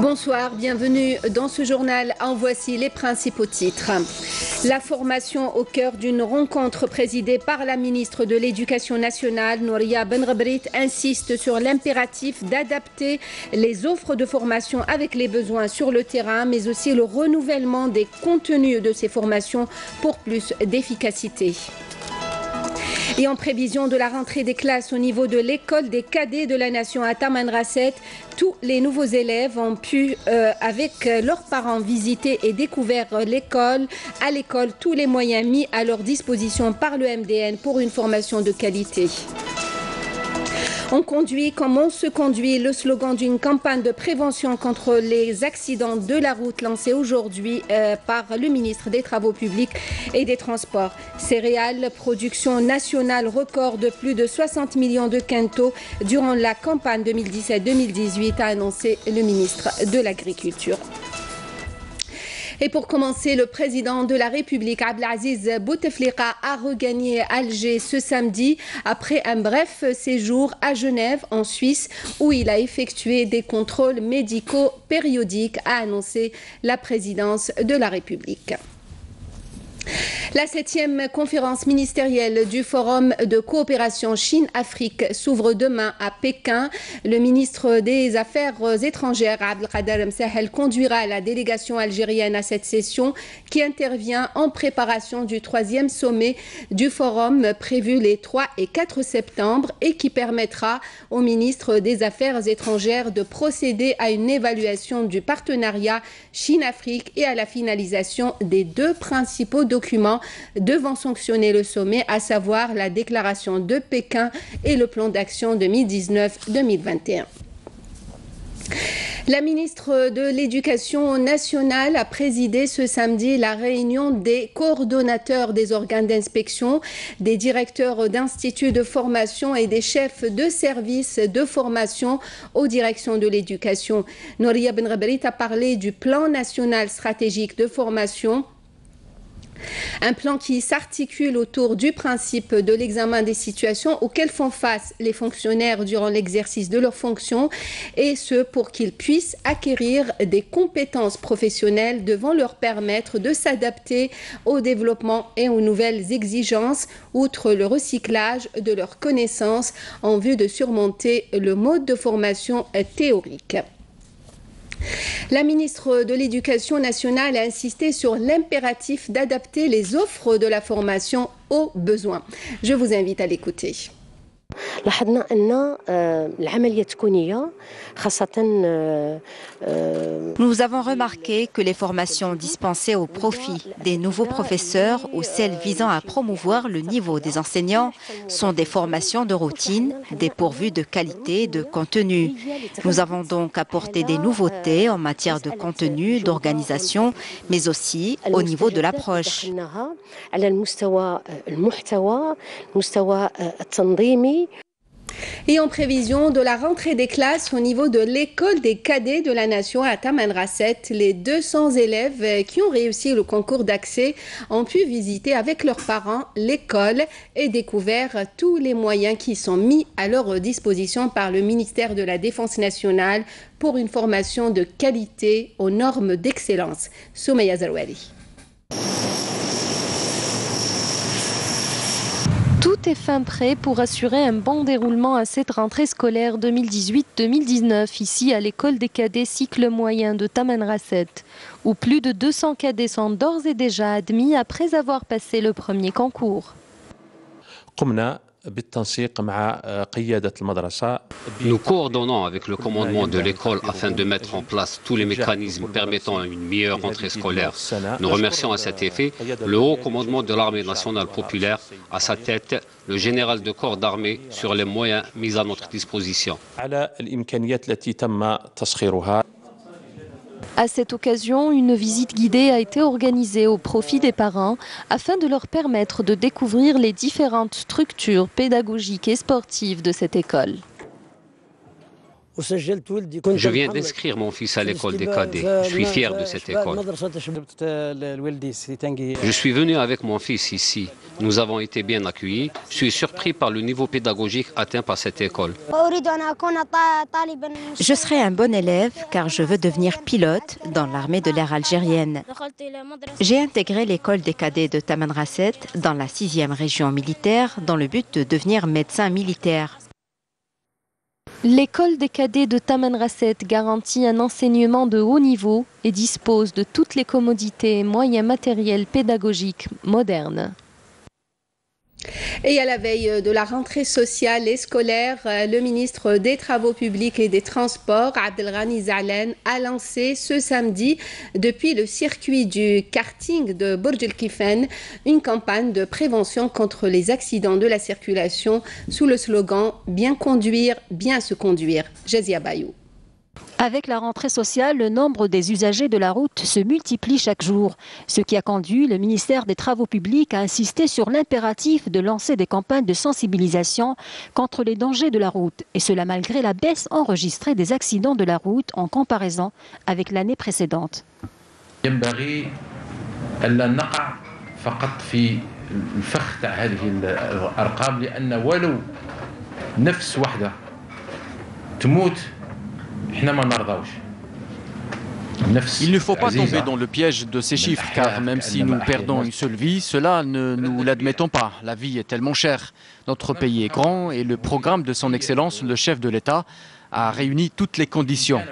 Bonsoir, bienvenue dans ce journal. En voici les principaux titres. La formation au cœur d'une rencontre présidée par la ministre de l'Éducation nationale, Nouria Benrabrit, insiste sur l'impératif d'adapter les offres de formation avec les besoins sur le terrain, mais aussi le renouvellement des contenus de ces formations pour plus d'efficacité. Et en prévision de la rentrée des classes au niveau de l'école des cadets de la nation à Tamanrasset, tous les nouveaux élèves ont pu, avec leurs parents, visiter et découvrir l'école. À l'école, tous les moyens mis à leur disposition par le MDN pour une formation de qualité. On conduit comme on se conduit, le slogan d'une campagne de prévention contre les accidents de la route lancée aujourd'hui par le ministre des Travaux publics et des Transports. Céréales, production nationale record de plus de 60 millions de quintaux durant la campagne 2017-2018, a annoncé le ministre de l'Agriculture. Et pour commencer, le président de la République, Abdelaziz Bouteflika, a regagné Alger ce samedi après un bref séjour à Genève, en Suisse, où il a effectué des contrôles médicaux périodiques, a annoncé la présidence de la République. La 7e conférence ministérielle du Forum de coopération Chine-Afrique s'ouvre demain à Pékin. Le ministre des Affaires étrangères, Abdelkader Msahel, conduira la délégation algérienne à cette session qui intervient en préparation du 3e sommet du Forum prévu les 3 et 4 septembre et qui permettra au ministre des Affaires étrangères de procéder à une évaluation du partenariat Chine-Afrique et à la finalisation des 2 principaux documents devant sanctionner le sommet, à savoir la déclaration de Pékin et le plan d'action 2019-2021. La ministre de l'Éducation nationale a présidé ce samedi la réunion des coordonnateurs des organes d'inspection, des directeurs d'instituts de formation et des chefs de services de formation aux directions de l'éducation. Nouria Benrabrit a parlé du plan national stratégique de formation. Un plan qui s'articule autour du principe de l'examen des situations auxquelles font face les fonctionnaires durant l'exercice de leurs fonctions, et ce pour qu'ils puissent acquérir des compétences professionnelles devant leur permettre de s'adapter au développement et aux nouvelles exigences, outre le recyclage de leurs connaissances en vue de surmonter le mode de formation théorique. La ministre de l'Éducation nationale a insisté sur l'impératif d'adapter les offres de la formation aux besoins. Je vous invite à l'écouter. لاحظنا أن العملية التكوينية خاصة Nous avons remarqué que les formations dispensées au profit des nouveaux professeurs ou celles visant à promouvoir le niveau des enseignants sont des formations de routine, dépourvues de qualité et de contenu. Nous avons donc apporté des nouveautés en matière de contenu, d'organisation, mais aussi au niveau de l'approche. Et en prévision de la rentrée des classes au niveau de l'école des cadets de la nation à Tamanrasset, les 200 élèves qui ont réussi le concours d'accès ont pu visiter avec leurs parents l'école et découvert tous les moyens qui sont mis à leur disposition par le ministère de la Défense nationale pour une formation de qualité aux normes d'excellence. Soumeya Zarouali. Tout est fin prêt pour assurer un bon déroulement à cette rentrée scolaire 2018-2019 ici à l'école des cadets cycle moyen de Tamanrasset, où plus de 200 cadets sont d'ores et déjà admis après avoir passé le premier concours. Nous coordonnons avec le commandement de l'école afin de mettre en place tous les mécanismes permettant une meilleure rentrée scolaire. Nous remercions à cet effet le haut commandement de l'armée nationale populaire, à sa tête le général de corps d'armée, sur les moyens mis à notre disposition. À cette occasion, une visite guidée a été organisée au profit des parents afin de leur permettre de découvrir les différentes structures pédagogiques et sportives de cette école. Je viens d'inscrire mon fils à l'école des cadets. Je suis fier de cette école. Je suis venu avec mon fils ici. Nous avons été bien accueillis. Je suis surpris par le niveau pédagogique atteint par cette école. Je serai un bon élève car je veux devenir pilote dans l'armée de l'air algérienne. J'ai intégré l'école des cadets de Tamanrasset dans la 6e région militaire dans le but de devenir médecin militaire. L'école des cadets de Tamanrasset garantit un enseignement de haut niveau et dispose de toutes les commodités et moyens matériels pédagogiques modernes. Et à la veille de la rentrée sociale et scolaire, le ministre des Travaux publics et des Transports, Abdelghani Zalen, a lancé ce samedi, depuis le circuit du karting de Burj El Kifen, une campagne de prévention contre les accidents de la circulation sous le slogan « Bien conduire, bien se conduire ». Jazia Bayou. Avec la rentrée sociale, le nombre des usagers de la route se multiplie chaque jour, ce qui a conduit le ministère des Travaux publics à insister sur l'impératif de lancer des campagnes de sensibilisation contre les dangers de la route, et cela malgré la baisse enregistrée des accidents de la route en comparaison avec l'année précédente. Il ne faut pas tomber dans le piège de ces chiffres, car même si nous perdons une seule vie, cela ne nous l'admettons pas. La vie est tellement chère. Notre pays est grand et le programme de son Excellence, le chef de l'État, a réuni toutes les conditions.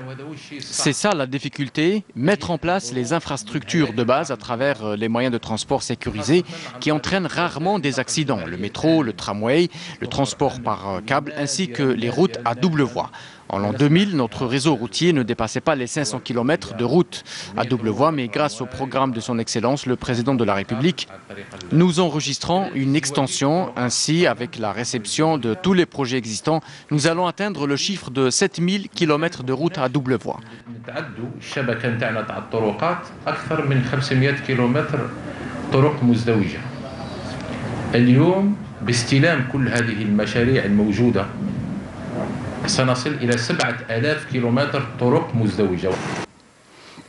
C'est ça la difficulté, mettre en place les infrastructures de base à travers les moyens de transport sécurisés qui entraînent rarement des accidents. Le métro, le tramway, le transport par câble ainsi que les routes à double voie. En l'an 2000, notre réseau routier ne dépassait pas les 500 km de route à double voie, mais grâce au programme de son Excellence, le Président de la République, nous enregistrons une extension. Ainsi, avec la réception de tous les projets existants, nous allons atteindre le chiffre de 7000 km de route à double voie.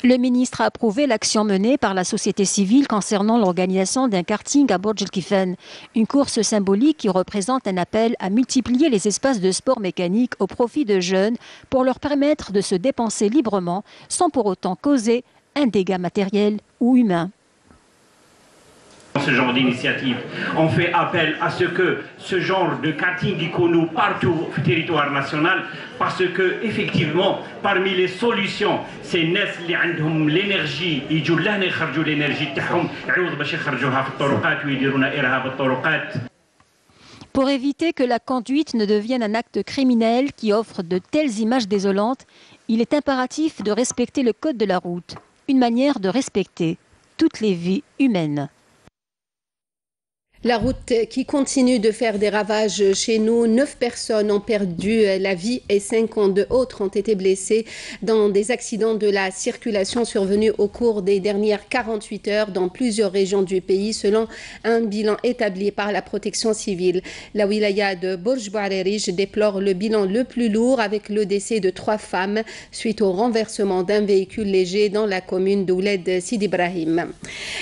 Le ministre a approuvé l'action menée par la société civile concernant l'organisation d'un karting à Burj El Kifen, une course symbolique qui représente un appel à multiplier les espaces de sport mécanique au profit de jeunes pour leur permettre de se dépenser librement sans pour autant causer un dégât matériel ou humain. Ce genre d'initiative, on fait appel à ce que ce genre de karting connu partout au territoire national, parce que effectivement, parmi les solutions, c'est الناس اللي عندهم l'énergie يجوا لهنا يخرجوا l'énergie تاعهم يعوض باش يخرجوها في الطرقات ويديرونا إرهاب الطرقات. Pour éviter que la conduite ne devienne un acte criminel qui offre de telles images désolantes, il est impératif de respecter le code de la route, une manière de respecter toutes les vies humaines. La route qui continue de faire des ravages chez nous. 9 personnes ont perdu la vie et 52 autres ont été blessées dans des accidents de la circulation survenus au cours des dernières 48 heures dans plusieurs régions du pays, selon un bilan établi par la protection civile. La wilaya de Burj Bouarerij déplore le bilan le plus lourd avec le décès de 3 femmes suite au renversement d'un véhicule léger dans la commune d'Ouled Sidi Ibrahim.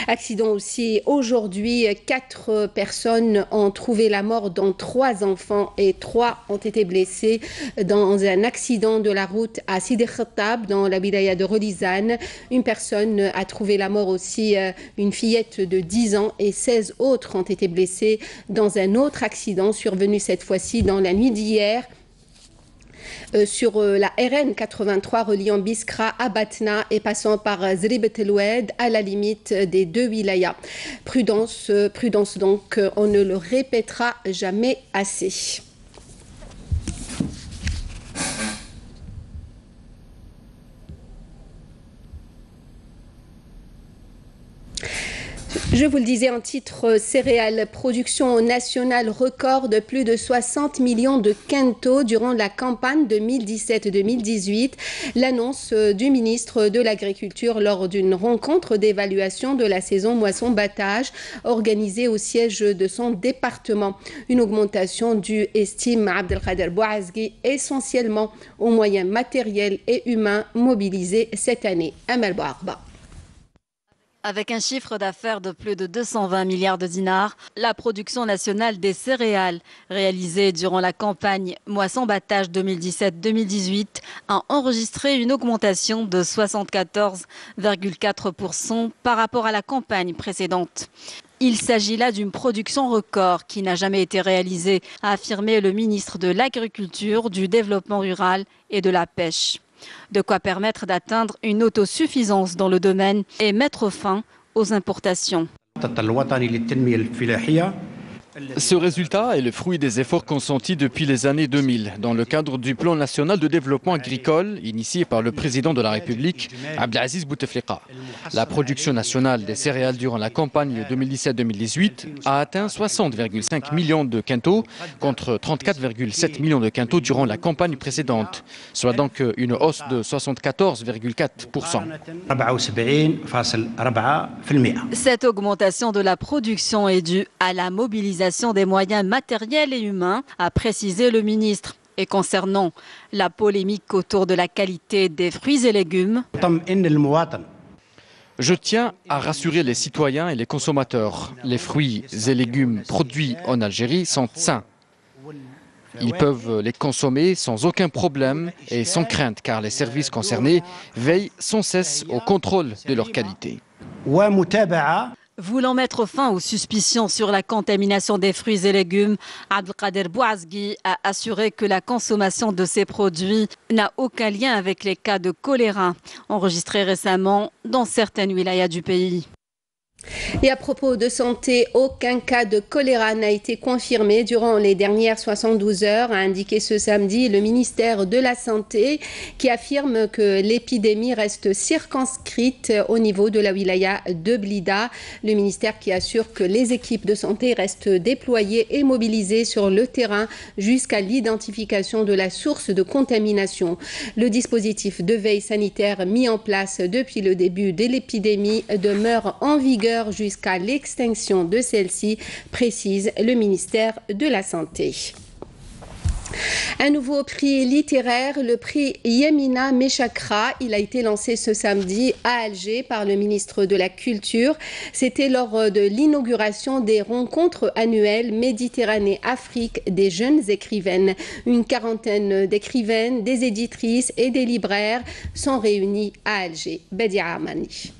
Accident aussi aujourd'hui, 4 personnes ont trouvé la mort, dont 3 enfants, et 3 ont été blessés dans un accident de la route à Sidi Khattab dans la wilaya de Relizane. Une personne a trouvé la mort aussi, une fillette de 10 ans, et 16 autres ont été blessés dans un autre accident survenu cette fois-ci dans la nuit d'hier sur la RN 83 reliant Biskra à Batna et passant par Zribet El Oued à la limite des 2 wilayas. Prudence, prudence donc, on ne le répétera jamais assez. Je vous le disais en titre, céréales, production nationale record de plus de 60 millions de quintaux durant la campagne 2017-2018. L'annonce du ministre de l'Agriculture lors d'une rencontre d'évaluation de la saison moisson-battage organisée au siège de son département. Une augmentation due, estime Abdelkader Bouazgui, essentiellement aux moyens matériels et humains mobilisés cette année. Amal Bouarba. Avec un chiffre d'affaires de plus de 220 milliards de dinars, la production nationale des céréales réalisée durant la campagne moisson-battage 2017-2018 a enregistré une augmentation de 74,4% par rapport à la campagne précédente. Il s'agit là d'une production record qui n'a jamais été réalisée, a affirmé le ministre de l'Agriculture, du Développement rural et de la Pêche. De quoi permettre d'atteindre une autosuffisance dans le domaine et mettre fin aux importations. Ce résultat est le fruit des efforts consentis depuis les années 2000 dans le cadre du plan national de développement agricole initié par le président de la République, Abdelaziz Bouteflika. La production nationale des céréales durant la campagne 2017-2018 a atteint 60,5 millions de quintaux contre 34,7 millions de quintaux durant la campagne précédente, soit donc une hausse de 74,4%. Cette augmentation de la production est due à la mobilisation des moyens matériels et humains, a précisé le ministre. Et concernant la polémique autour de la qualité des fruits et légumes, je tiens à rassurer les citoyens et les consommateurs. Les fruits et légumes produits en Algérie sont sains. Ils peuvent les consommer sans aucun problème et sans crainte, car les services concernés veillent sans cesse au contrôle de leur qualité. Voulant mettre fin aux suspicions sur la contamination des fruits et légumes, Abdelkader Bouazgui a assuré que la consommation de ces produits n'a aucun lien avec les cas de choléra enregistrés récemment dans certaines wilayas du pays. Et à propos de santé, aucun cas de choléra n'a été confirmé durant les dernières 72 heures, a indiqué ce samedi le ministère de la Santé, qui affirme que l'épidémie reste circonscrite au niveau de la wilaya de Blida. Le ministère qui assure que les équipes de santé restent déployées et mobilisées sur le terrain jusqu'à l'identification de la source de contamination. Le dispositif de veille sanitaire mis en place depuis le début de l'épidémie demeure en vigueur jusqu'à l'extinction de celle-ci, précise le ministère de la Santé. Un nouveau prix littéraire, le prix Yamina Meshakra. Il a été lancé ce samedi à Alger par le ministre de la Culture. C'était lors de l'inauguration des rencontres annuelles Méditerranée-Afrique des jeunes écrivaines. Une quarantaine d'écrivaines, des éditrices et des libraires sont réunis à Alger. Bedia Amani.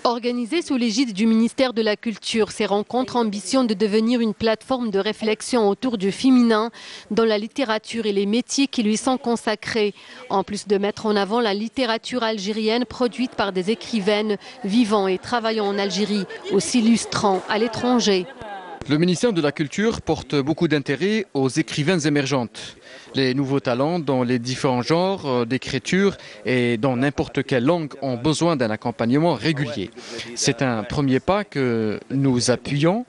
Organisées sous l'égide du ministère de la Culture, ces rencontres ambitionnent de devenir une plateforme de réflexion autour du féminin dans la littérature et les métiers qui lui sont consacrés. En plus de mettre en avant la littérature algérienne produite par des écrivaines vivant et travaillant en Algérie, ou s'illustrant à l'étranger. Le ministère de la Culture porte beaucoup d'intérêt aux écrivaines émergentes. Les nouveaux talents dans les différents genres d'écriture et dans n'importe quelle langue ont besoin d'un accompagnement régulier. C'est un premier pas que nous appuyons.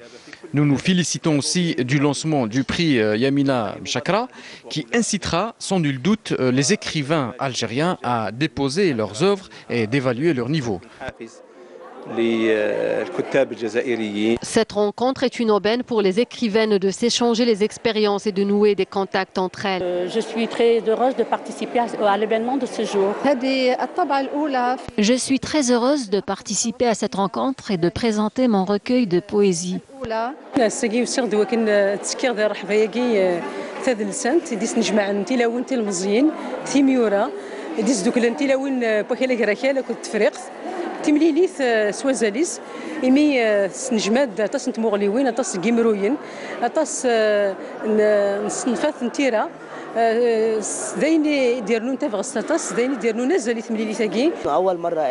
Nous nous félicitons aussi du lancement du prix Yamina Meshakra qui incitera sans nul doute les écrivains algériens à déposer leurs œuvres et d'évaluer leur niveau. Cette rencontre est une aubaine pour les écrivaines de s'échanger les expériences et de nouer des contacts entre elles. Je suis très heureuse de participer à l'événement de ce jour. Je suis très heureuse de participer à cette rencontre et de présenter mon recueil de poésie. تمليليث سوازاليس إمي سنجماد أطاس نتمغليوين أطاس جيمروين أطاس نصنفات نتيرا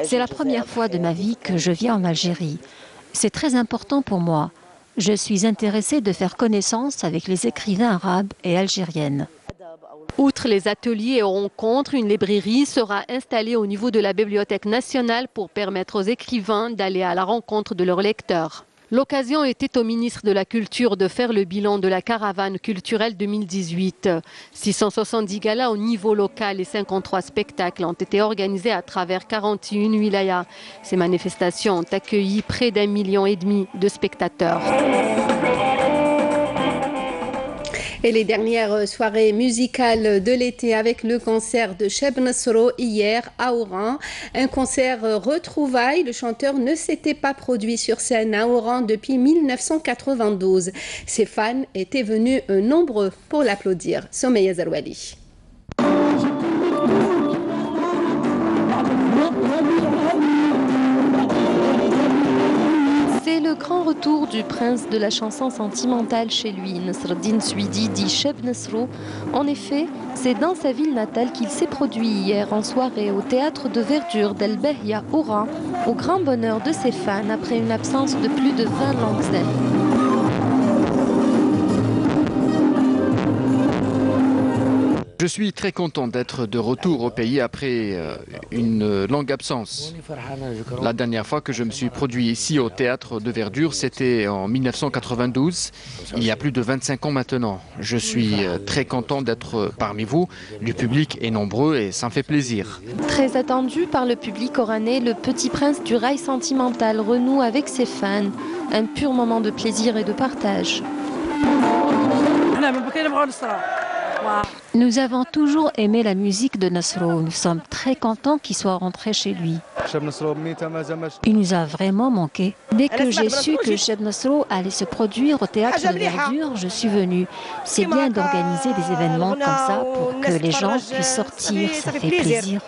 C'est la première fois de ma vie que je viens en Algérie. C'est très important pour moi. Je suis intéressée de faire connaissance avec les écrivains arabes et algériennes. Outre les ateliers et rencontres, une librairie sera installée au niveau de la Bibliothèque nationale pour permettre aux écrivains d'aller à la rencontre de leurs lecteurs. L'occasion était au ministre de la Culture de faire le bilan de la caravane culturelle 2018. 670 galas au niveau local et 53 spectacles ont été organisés à travers 41 wilayas. Ces manifestations ont accueilli près d'1,5 million de spectateurs. Et les dernières soirées musicales de l'été avec le concert de Cheb Nasro hier à Oran. Un concert retrouvailles. Le chanteur ne s'était pas produit sur scène à Oran depuis 1992. Ses fans étaient venus nombreux pour l'applaudir. Soumeya Zarouali. C'est le grand retour du prince de la chanson sentimentale chez lui, Nasreddine Suidi dit Cheb Nasro. En effet, c'est dans sa ville natale qu'il s'est produit hier en soirée au théâtre de verdure d'El Behia Oran, au grand bonheur de ses fans après une absence de plus de 20 longues années. Je suis très content d'être de retour au pays après une longue absence. La dernière fois que je me suis produit ici au théâtre de verdure, c'était en 1992, il y a plus de 25 ans maintenant. Je suis très content d'être parmi vous. Le public est nombreux et ça me fait plaisir. Très attendu par le public oranais, le petit prince du rail sentimental renoue avec ses fans. Un pur moment de plaisir et de partage. Nous avons toujours aimé la musique de Nasro. Nous sommes très contents qu'il soit rentré chez lui. Il nous a vraiment manqué. Dès que j'ai su que Cheb Nasro allait se produire au théâtre de verdure, je suis venue. C'est bien d'organiser des événements comme ça pour que les gens puissent sortir. Ça fait plaisir.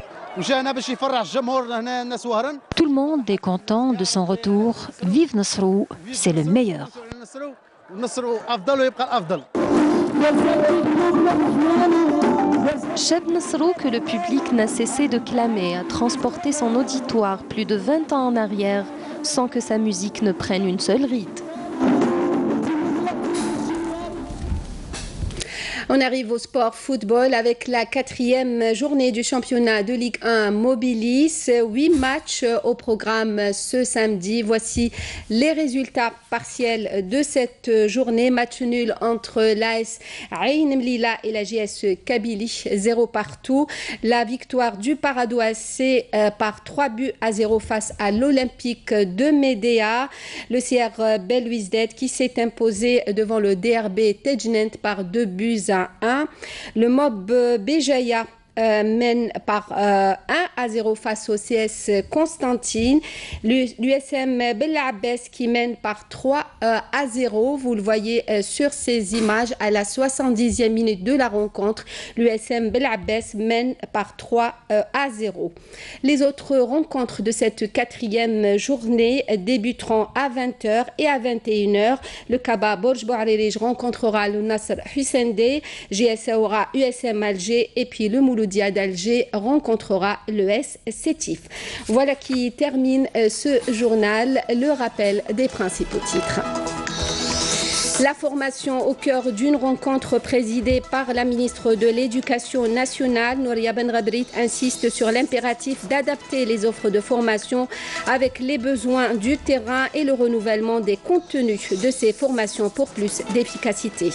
Tout le monde est content de son retour. Vive Nasro, c'est le meilleur. Cheb Nasro, que le public n'a cessé de clamer, a transporté son auditoire plus de 20 ans en arrière sans que sa musique ne prenne une seule ride. On arrive au sport football avec la 4e journée du championnat de Ligue 1 Mobilis. 8 matchs au programme ce samedi. Voici les résultats partiels de cette journée. Match nul entre l'AS Ain Mlila et la JS Kabylie, 0 partout. La victoire du Parado AC par 3-0 face à l'Olympique de Médéa. Le CR Belouizdad qui s'est imposé devant le DRB Tejnent par 2-1. Le MOB Béjaïa mène par 1-0 face au CS Constantine. L'USM Bella Abbès qui mène par 3-0. Vous le voyez sur ces images à la 70e minute de la rencontre. L'USM Bella Abbès mène par 3-0. Les autres rencontres de cette 4e journée débuteront à 20h et à 21h. Le Kaba Borj Bouarerij rencontrera le Nasr Hussein-Dey, GS Aura USM Alger et puis le Mouloudia d'Alger rencontrera l'ES Sétif. Voilà qui termine ce journal. Le rappel des principaux titres. La formation au cœur d'une rencontre présidée par la ministre de l'Éducation nationale, Nouria Benrabrit, insiste sur l'impératif d'adapter les offres de formation avec les besoins du terrain et le renouvellement des contenus de ces formations pour plus d'efficacité.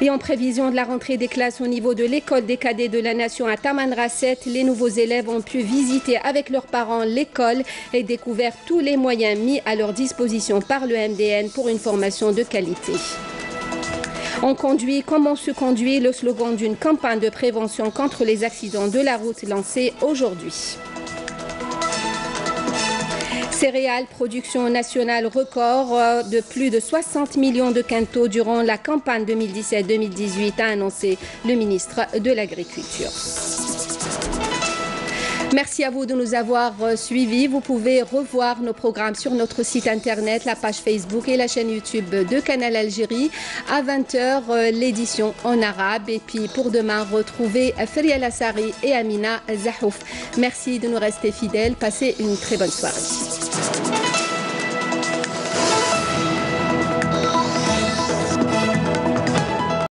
Et en prévision de la rentrée des classes au niveau de l'école des cadets de la nation à Tamanrasset, les nouveaux élèves ont pu visiter avec leurs parents l'école et découvert tous les moyens mis à leur disposition par le MDN pour une formation de qualité. On conduit comme on se conduit, le slogan d'une campagne de prévention contre les accidents de la route lancée aujourd'hui. Céréales, production nationale record de plus de 60 millions de quintaux durant la campagne 2017-2018, a annoncé le ministre de l'Agriculture. Merci à vous de nous avoir suivis. Vous pouvez revoir nos programmes sur notre site internet, la page Facebook et la chaîne YouTube de Canal Algérie. À 20h, l'édition en arabe. Et puis pour demain, retrouvez Feria Lassari et Amina Zahouf. Merci de nous rester fidèles. Passez une très bonne soirée.